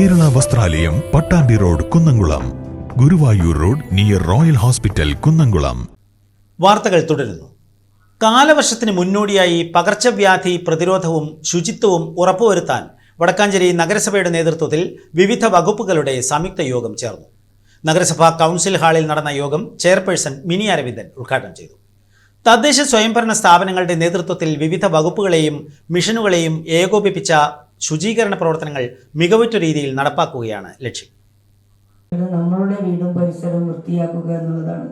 Kerala Vasthralayam, Pattambi road, Kunnamkulam. Guruvayur road near royal hospital, Kunnamkulam. വാർത്തകൾ തുടരുന്നു. കാലവർഷത്തിന് മുന്നോടിയായി പകർച്ചവ്യാധി പ്രതിരോധവും ശുചിത്വവും ഉറപ്പുവരുത്താൻ വടക്കാഞ്ചേരി നഗരസഭയുടെ നേതൃത്വത്തിൽ വിവിധ വകുപ്പുകളുടെ സംയുക്ത യോഗം ചേർന്നു. നഗരസഭാ കൗൺസിൽ ഹാളിൽ നടന്ന യോഗം ചെയർപേഴ്സൺ മിനി അരവിന്ദൻ ഉദ്ഘാടനം ചെയ്തു. തദ്ദേശ സ്വയംഭരണ സ്ഥാപനങ്ങളുടെ നേതൃത്വത്തിൽ വിവിധ വകുപ്പുകളെയും മിഷനുകളെയും ഏകോപിപ്പിച്ച ശുചീകരണ പ്രവർത്തനങ്ങൾ മികവുറ്റ രീതിയിൽ നടപ്പാക്കുകയാണ് ലക്ഷ്യം. നമ്മളുടെ വീടും പരിസരവും വൃത്തിയാക്കുക എന്നുള്ളതാണ്.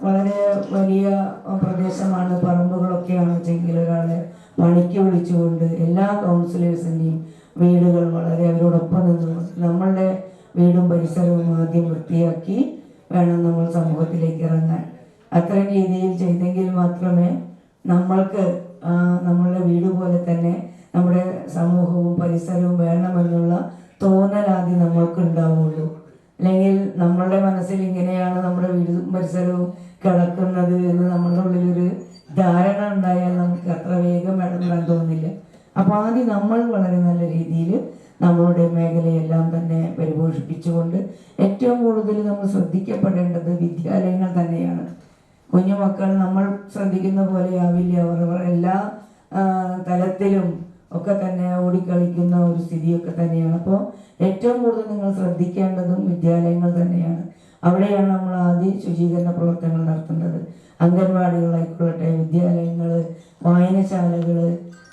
വളരെ വലിയ പ്രദേശമാണ്, പറമ്പുകളൊക്കെയാണ് വെച്ചെങ്കിൽ ഒരാളെ പണിക്ക് വിളിച്ചുകൊണ്ട് എല്ലാ കൗൺസിലേഴ്സിൻ്റെയും വീടുകൾ വളരെ അവരോടൊപ്പം നിന്നുകൊണ്ട് നമ്മളുടെ വീടും പരിസരവും ആദ്യം വൃത്തിയാക്കി വേണം നമ്മൾ സമൂഹത്തിലേക്ക് ഇറങ്ങാൻ. അത്തരം രീതിയിൽ ചെയ്തെങ്കിൽ മാത്രമേ നമ്മൾക്ക് നമ്മളുടെ വീട് പോലെ തന്നെ നമ്മുടെ സമൂഹവും പരിസരവും വേണമെന്നുള്ള തോന്നലാദ്യം നമ്മൾക്ക് ഉണ്ടാവുള്ളൂ. അല്ലെങ്കിൽ നമ്മളുടെ മനസ്സിൽ ഇങ്ങനെയാണ് നമ്മുടെ വീടും പരിസരവും കിടക്കുന്നത് എന്ന് നമ്മളുടെ ഉള്ളിലൊരു ധാരണ ഉണ്ടായാൽ നമുക്ക് അത്ര വേഗം ഇടപെടാൻ തോന്നില്ല. അപ്പോൾ ആദ്യം നമ്മൾ വളരെ നല്ല രീതിയിൽ നമ്മളുടെ മേഖലയെല്ലാം തന്നെ പരിപോഷിപ്പിച്ചുകൊണ്ട് ഏറ്റവും കൂടുതൽ നമ്മൾ ശ്രദ്ധിക്കപ്പെടേണ്ടത് വിദ്യാലയങ്ങൾ തന്നെയാണ്. കുഞ്ഞുമക്കൾ നമ്മൾ ശ്രദ്ധിക്കുന്ന പോലെ ആവില്ല, അവർ എല്ലാ തലത്തിലും ഒക്കെ തന്നെ ഓടിക്കളിക്കുന്ന ഒരു സ്ഥിതിയൊക്കെ തന്നെയാണ്. അപ്പോൾ ഏറ്റവും കൂടുതൽ നിങ്ങൾ ശ്രദ്ധിക്കേണ്ടതും വിദ്യാലയങ്ങൾ തന്നെയാണ്. അവിടെയാണ് നമ്മൾ ആദ്യം ശുചീകരണ പ്രവർത്തനങ്ങൾ നടത്തേണ്ടത്. അംഗൻവാടികളായിക്കൊള്ളട്ടെ, വിദ്യാലയങ്ങൾ, വായനശാലകൾ,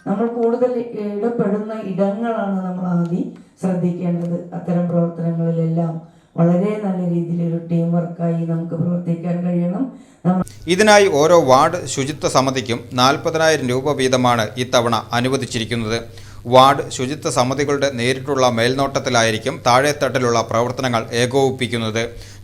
നമ്മൾ കൂടുതൽ ഇടപെടുന്ന ഇടങ്ങളാണ് നമ്മൾ ആദ്യം ശ്രദ്ധിക്കേണ്ടത്. അത്തരം പ്രവർത്തനങ്ങളിലെല്ലാം വളരെ നല്ല രീതിയിൽ ഒരു ടീം വർക്കായി നമുക്ക് പ്രവർത്തിക്കാൻ കഴിയണം. ഇതിനായി ഓരോ വാർഡ് ശുചിത്വ സമിതിക്കും 40,000 രൂപ വീതമാണ് ഇത്തവണ അനുവദിച്ചിരിക്കുന്നത്. വാർഡ് ശുചിത്വ സമിതികളുടെ നേരിട്ടുള്ള മേൽനോട്ടത്തിലായിരിക്കും താഴെത്തട്ടിലുള്ള പ്രവർത്തനങ്ങൾ ഏകോപിപ്പിക്കുന്നത്.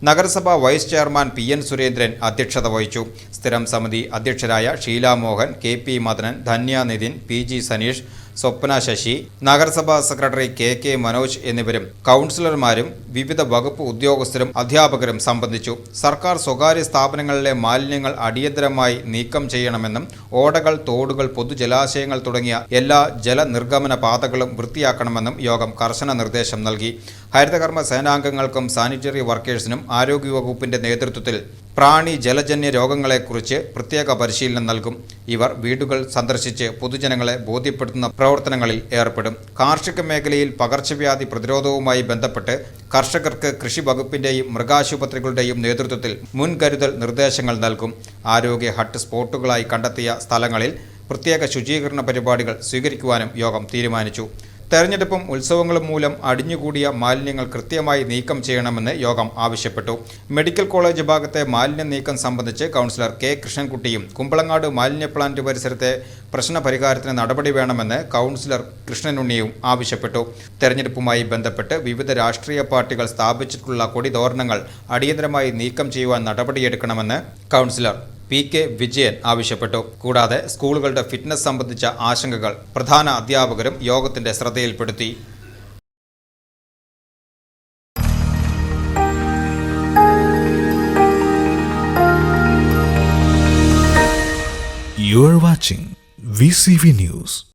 നഗരസഭാ വൈസ് ചെയർമാൻ PN സുരേന്ദ്രൻ അധ്യക്ഷത വഹിച്ചു. സ്ഥിരം സമിതി അധ്യക്ഷരായ ഷീല മോഹൻ, KP മദനൻ, ധന്യ നിതിൻ, PG സനീഷ്, സ്വപ്ന ശശി, നഗരസഭാ സെക്രട്ടറി KK മനോജ് എന്നിവരും കൗൺസിലർമാരും വിവിധ വകുപ്പ് ഉദ്യോഗസ്ഥരും അധ്യാപകരും സംബന്ധിച്ചു. സർക്കാർ സ്വകാര്യ സ്ഥാപനങ്ങളിലെ മാലിന്യങ്ങൾ അടിയന്തരമായി നീക്കം ചെയ്യണമെന്നും ഓടകൾ, തോടുകൾ, പൊതുജലാശയങ്ങൾ തുടങ്ങിയ എല്ലാ ജലനിർഗമന പാതകളും വൃത്തിയാക്കണമെന്നും യോഗം കർശന നിർദ്ദേശം നൽകി. ഹരിതകർമ്മ സേനാംഗങ്ങൾക്കും സാനിറ്ററി വർക്കേഴ്സിനും ആരോഗ്യവകുപ്പിന്റെ നേതൃത്വത്തിൽ പ്രാണി ജലജന്യ രോഗങ്ങളെക്കുറിച്ച് പ്രത്യേക പരിശീലനം നൽകും. ഇവർ വീടുകൾ സന്ദർശിച്ച് പൊതുജനങ്ങളെ ബോധ്യപ്പെടുത്തുന്ന പ്രവർത്തനങ്ങളിൽ ഏർപ്പെടും. കാർഷിക മേഖലയിൽ പകർച്ചവ്യാധി പ്രതിരോധവുമായി ബന്ധപ്പെട്ട് കർഷകർക്ക് കൃഷി വകുപ്പിന്റെയും മൃഗാശുപത്രികളുടെയും നേതൃത്വത്തിൽ മുൻകരുതൽ നിർദ്ദേശങ്ങൾ നൽകും. ആരോഗ്യ ഹട്ട് സ്പോട്ടുകളായി കണ്ടെത്തിയ സ്ഥലങ്ങളിൽ പ്രത്യേക ശുചീകരണ പരിപാടികൾ സ്വീകരിക്കുവാനും യോഗം തീരുമാനിച്ചു. തെരഞ്ഞെടുപ്പും ഉത്സവങ്ങളും മൂലം അടിഞ്ഞുകൂടിയ മാലിന്യങ്ങൾ കൃത്യമായി നീക്കം ചെയ്യണമെന്ന് യോഗം ആവശ്യപ്പെട്ടു. മെഡിക്കൽ കോളേജ് ഭാഗത്തെ മാലിന്യ നീക്കം സംബന്ധിച്ച് കൗൺസിലർ K കൃഷ്ണൻകുട്ടിയും കുമ്പളങ്ങാട് മാലിന്യ പ്ലാന്റ് പരിസരത്തെ പ്രശ്ന പരിഹാരത്തിന് നടപടി വേണമെന്ന് കൗൺസിലർ കൃഷ്ണനുണ്ണിയും ആവശ്യപ്പെട്ടു. തെരഞ്ഞെടുപ്പുമായി ബന്ധപ്പെട്ട് വിവിധ രാഷ്ട്രീയ പാർട്ടികൾ സ്ഥാപിച്ചിട്ടുള്ള കൊടിതോരണങ്ങൾ അടിയന്തരമായി നീക്കം ചെയ്യുവാൻ നടപടിയെടുക്കണമെന്ന് കൗൺസിലർ PK വിജയൻ ആവശ്യപ്പെട്ടു. കൂടാതെ സ്കൂളുകളുടെ ഫിറ്റ്നസ് സംബന്ധിച്ച ആശങ്കകൾ പ്രധാന അധ്യാപകരും യോഗത്തിന്റെ ശ്രദ്ധയിൽപ്പെടുത്തി. You are watching VCV News.